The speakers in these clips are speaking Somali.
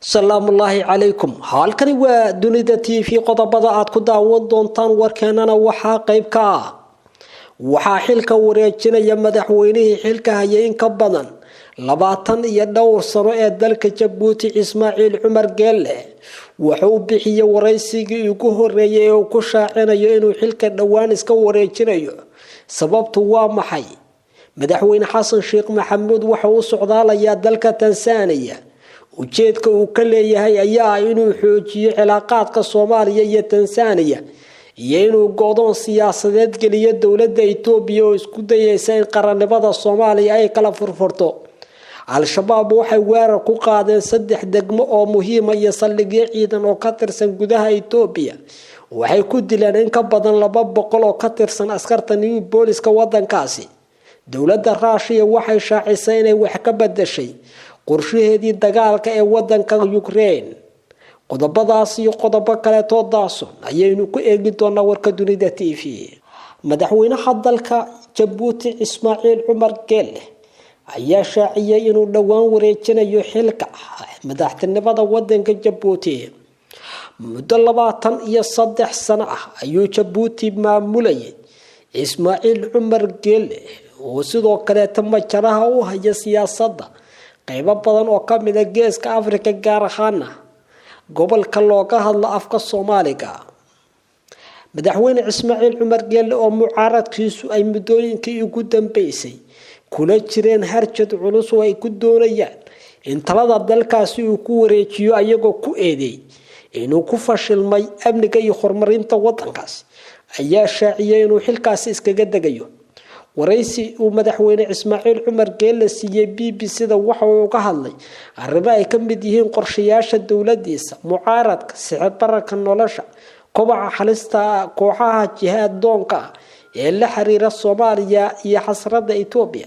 salaamullaahi calaykum halkani waa dunida TV qodobada aad ku daawan doontaan warkeenana waxaa qayb ka ah waxaa xilka wareejinaya madaxweynihii xilka hayay in ka badan 22 sano ee dalka Jabuuti Ismaaciil Cumar Geelle wuxuu bixiyay waraysigii ugu horeeyay ee uu ku shaacinayo inuu xilka dhawaan iska wareejinayo sababtu waa maxay madaxweyne Xasan Sheekh Maxamuud wuxuu u socdaalayaa dalka Tansaaniya ujeedka uu ka leeyahay ayaa inuu xoojiyo cilaaqaadka Soomaaliya iyo Tansaaniya iyo inuu go'doon siyaasadeed geliyo dawladda Itoobiya oo isku dayaysa in qarannimada Soomaaliya ay kala furfurto al-shabaab waxay weerar ku qaadeen 3 degmo oo muhiim ah iyo saldhigyo ciidan oo ka tirsan gudaha Itoobiya waxay ku dileen in ka badan 200 oo ka tirsan askarta new booliska wadankaasi dawladda Ruushka waxay shaacisay inay wax ka bedeshay qorshaheedii dagaalka ee wadanka Ukraine qodobadaas iyo qodobo kale oo daason ayaynu ku eegi doonaa warka dunida TV madaxweynaha dalka Jabuuti Ismaaciil Cumar Geelle ayaa shaaciyay inuu dhawaan wareejinayo xilka madaxtinimada wadanka Jabuuti muddo 23 sano ah ayuu Jabuuti maamulayay Ismaaciil Cumar Geelle oo sidoo kale tamajaraha u haya siyaasadda qaybo badan oo ka mid ah geeska Afrika gaar ahaan gobolka looga hadlo afka Soomaaliga madaxweyne Ismaaciil Cumar Geelle oo mucaaradkiisu ay muddooyinkii ugu dambeysay kula jireen harjad culus oo ay ku doonayaan in talada dalkaasi uu ku wareejiyo ayagoo ku eedeey inuu ku fashilmay amniga iyo horumarinta wadankaas ayaa shaaciyay inuu xilkaasi iskaga dagayo waraysi uu madaxweyne Ismaaciil Cumar Geelle siiyay BBC-da waxa uu ka hadlay arrimo ay ka mid yihiin qorshayaasha dawladdiisa mucaaradka sicir bararka nolosha kobaca xalista kooxaha jihaad doonka ee la xiriira Soomaaliya iyo xasrada Itoobiya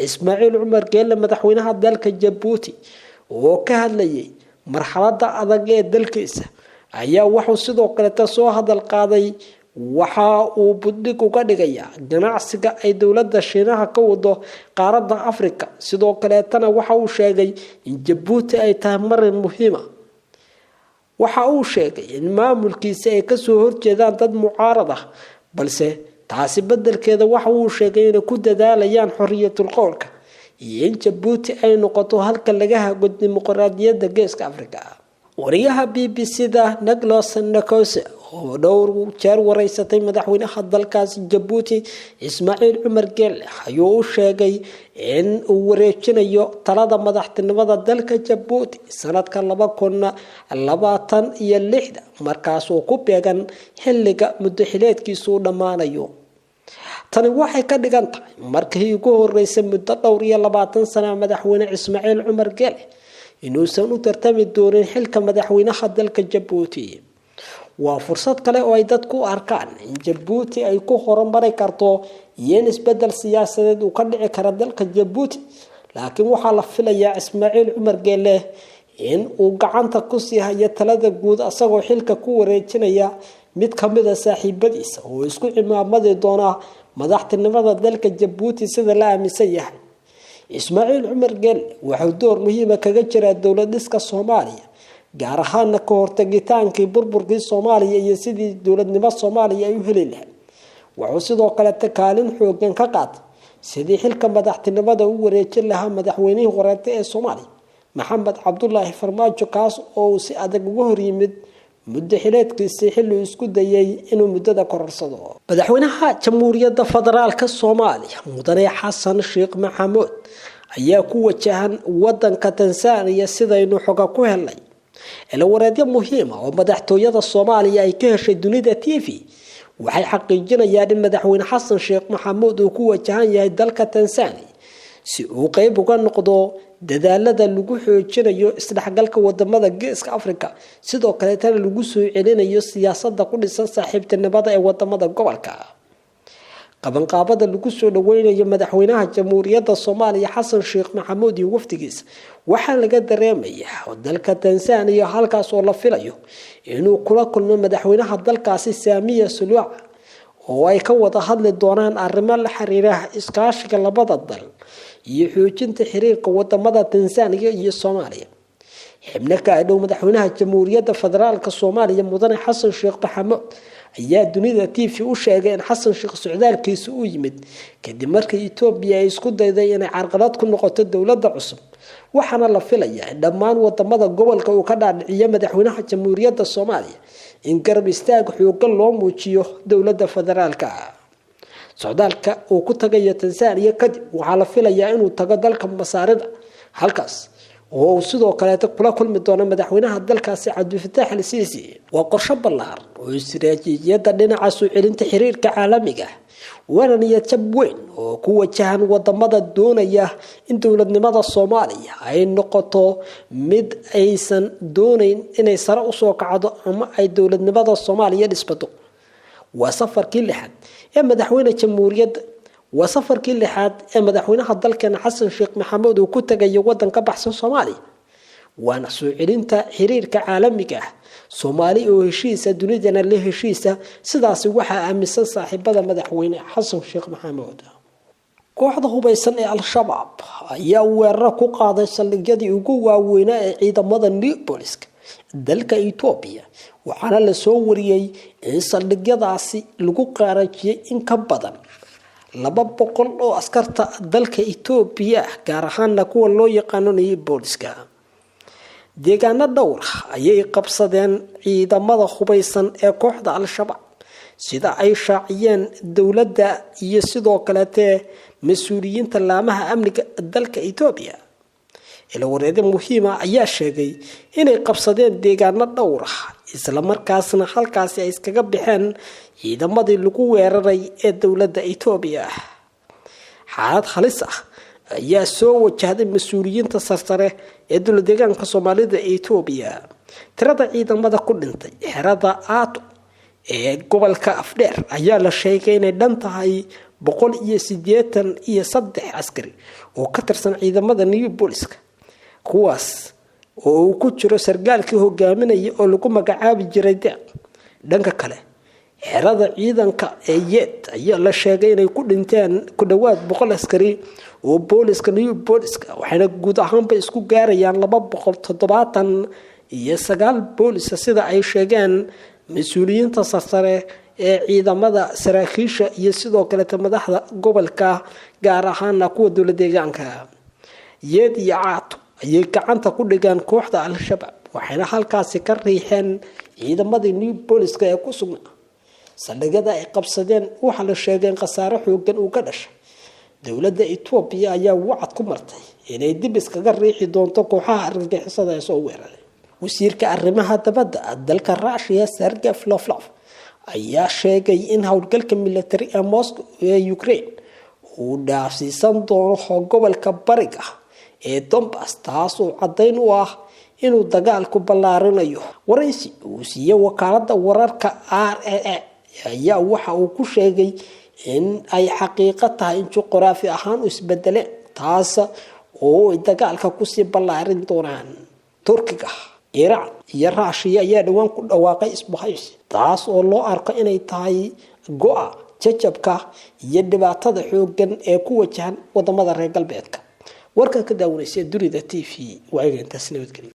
Ismaaciil Cumar Geelle madaxweynaha dalka Jabuuti oo ka hadlayay marxaladda adag ee dalkiisa ayaa wuxuu sidoo kale soo hadal qaaday waxa uu buddig uga dhigayaa ganacsiga ay dawladda Shiinaha ka wado qaaradda Afrika sidoo kale tana waxa uu sheegay in Jabuuti ay tahay marin muhiim ah waxa uu sheegay in maamulkiisa ay ka soo horjeedaan dad mucaarad ah balse taasi bedelkeeda waxa uu sheegay inay ku dadaalayaan xorriyatul qowlka iyo in Jabuuti ay noqoto halka laga hago dimuqraadiyadda geeska Afrika wariyaha BBC-da Naglos Nakose oo dhowr jeer waraysatay madaxweynaha dalkaasi Jabuuti Ismaaciil Cumar Geelle ayuu u sheegay in uu wareejinayo talada madaxtinimada dalka Jabuuti sanadka 2026 markaas oo ku beegan xilliga muddo xileedkiisu dhamaanayo tani waxay ka dhigan tahay markii ugu horeysay muddo 20 sano madaxweyne Ismaaciil Cumar Geelle inuusan u tartami doonin xilka madaxweynaha dalka Jabuuti waa fursad kale oo ay dadku arkaan in Jabuuti ay ku horumari karto iyo isbedel siyaasadeed uu ka dhici karo dalka Jabuuti laakiin waxa la filayaa Ismaaciil Cumar Geelle in uu gacanta ku sii hayo talada guud asagoo xilka ku wareejinaya mid kamid ah saaxiibadiisa oo isku cimaamadi doona madaxtinimada dalka Jabuuti sida la aaminsan yahay Ismaaciil Cumar Geelle wuxuu door muhiim ah kaga jiraa dawladdiska Soomaaliya gaar ahaan ka hortagitaankii burburkii Soomaaliya iyo sidii dawladnimo Soomaaliya ay u heli lahayd wuxuu sidoo kale kaalin xooggan ka qaatay sidii xilka madaxtinimada u wareejin lahaa madaxweynihii hore ee Soomaaliya Maxamed Cabdullaahi Farmaajo kaas oo si adag uga hor yimid muddo xileedkiisii xilli isku dayay inuu muddada kororsado madaxweynaha Jamhuuriyadda Federaalka Soomaaliya Mudane Xasan Sheekh Maxamuud ayaa ku wajahan wadanka Tansaaniya sidaynu xoga ku helay wareedyo muhiim ah oo madaxtooyada Soomaaliya ay ka heshay dunida TV waxay xaqiijinayaan in madaxweyne Xasan Sheekh Maxamuud uu ku wajahan yahay dalka Tansaaniya si uu qayb uga noqdo dadaalada lagu xoojinayo isdhexgalka wadamada geeska Afrika sidoo kale tan lagu soo celinayo siyaasadda ku dhisan saaxiibtinimada ee wadamada gobolka qabanqaabada lagu soo dhaweynayo madaxweynaha Jamhuuriyadda Soomaaliya Xasan Sheekh Maxamuud iyo wafdigiisa waxa laga dareemayaa dalka Tansaaniya halkaas oo la filayo inuu kula kulmo madaxweynaha dalkaasi Saamiya Suluuc oo ay ka wada hadli doonaan arrimo la xiriira iskaashiga labada dal iyo xoojinta xiriirka wadamada Tansaaniya iyo Soomaaliya xubno ka dhow madaxweynaha jamhuuriyadda federaalka Soomaaliya mudane Xasan Sheekh Maxamuud ayaa dunida TV u sheegay in Xasan Sheekh socdaalkiisu uu yimid kadib markii Itoobiya ay isku dayday inay carqalad ku noqoto dowladda cusub waxaana la filayaa in dhammaan wadamada gobolka uu ka dhaadhiciyo madaxweynaha jamhuuriyadda Soomaaliya in garab istaag xooggan loo muujiyo dowladda federaalka socdaalka uu ku tagayo Tansaaniya kadib waxaa la filayaa inuu tago dalka Masaarida halkaas oo sidoo kale kula kulmi doona madaxweynaha dalkaasi Cabdi Fataax al-Siisi waa qorshe ballaaran oo istiraatiijiyadda dhinaca soo celinta xiriirka caalamiga waana niyad jab weyn oo ku wajahan wadamada doonaya in dowladnimada Soomaaliya ay noqoto mid aysan doonayn inay sare u soo kacdo ama ay dowladnimada Soomaaliya dhisbato waa safarkii lixaad ee madaxweynaha jamhuuriyadda وسفركii lixaad ee madaxweynaha dalkeena Xasan Sheekh Maxamuud uu ku tagay wadan ka baxsan Soomaaliya waana soo celinta xiriirka caalamiga ah Soomaali oo heshiisa dunidana la heshiisa sidaas waxa aaminsan saaxiibada madaxweyne Xasan Sheekh Maxamuud kooxda hubeysan ee Al-Shabaab ayaa weerar ku qaaday saldhigyadii ugu waaweynaa ee ciidamada Booliska dalka Itoobiya waxaana la soo wariyay in saldhigyadaasi lagu qaarajiyay in ka badan 200 oo askarta dalka Itoobiya gaar ahaan kuwa loo yaqaan Booliska deegaano dhowr ayay qabsadeen ciidamada hubeysan ee kooxda Al-Shabaab sida ay shaaciyeen dawladda iyo sidoo kale mas'uuliyiinta laamaha amniga dalka Itoobiya ila wareed muhiim ah ayaa sheegay inay qabsadeen deegaano dhowr isla markaasna halkaasi ay iskaga bixeen ciidamadii lagu weeraray ee dawladda Itoobiya xaalad halis ah ayaa soo wajahday mas'uuliyiinta sarsare ee dowladda deegaanka Soomaalida ee Itoobiya tirada ciidamada ku dhintay xerada Aato ee gobolka Afdheer ayaa la sheegay inay dhan tahay 183 askari oo ka tirsan ciidamada Booliska kuwaas oo uu ku jiro sargaalkii hogaaminaya oo lagu magacaabi jiray dhanka kale xerada ciidanka ee Yeed ayaa la sheegay inay ku dhinteen ku dhawaad 100 askari oo booliska Booliska waxayna guud ahaanba isku gaarayaan 279 boolis sida ay sheegeen mas'uuliyiinta sarsare ee ciidamada saraakiisha iyo sidoo kale madaxda gobolka gaar ahaan kuwa dowladda deegaanka Yeed iyo Aato ayay gacanta ku dhigaan kooxda Al-Shabaab waxayna halkaasi ka riixeen ciidamadii Booliska ee ku sugnaa saldhigyada ay qabsadeen waxa la sheegay qasaare xooggan uu ka dhashay dowladda Itoobiya ayaa wacad ku martay inay dib iskaga riixi doonto kooxaha argagixisada ee soo weeraray wasiirka arrimaha dibadda dalka Russia Sergey Lavrov ayaa sheegay in howlgalka military ee Moscow ee Ukraine uu dhaafsiisan doono gobolka bariga ee Donbass taas oo cadeyn u ah inuu dagaalku ballaarinayo waraysi uu siiyay wakaaladda wararka RNA ayaa waxa uu ku sheegay in ay xaqiiqo tahay in juqraafi ahaan isbedeleen taas oo dagaalka ku sii ballaarin doonaan Turkiga Iran iyo Russia ayaa dhawaan ku dhawaaqay isbahaysi taas oo loo arko inay tahay go'a jajabka iyo dhibaatada xooggan ee ku wajahan wadamada reer galbeedka warka ka daawanaysa dunida TV waa inta nabadgelyo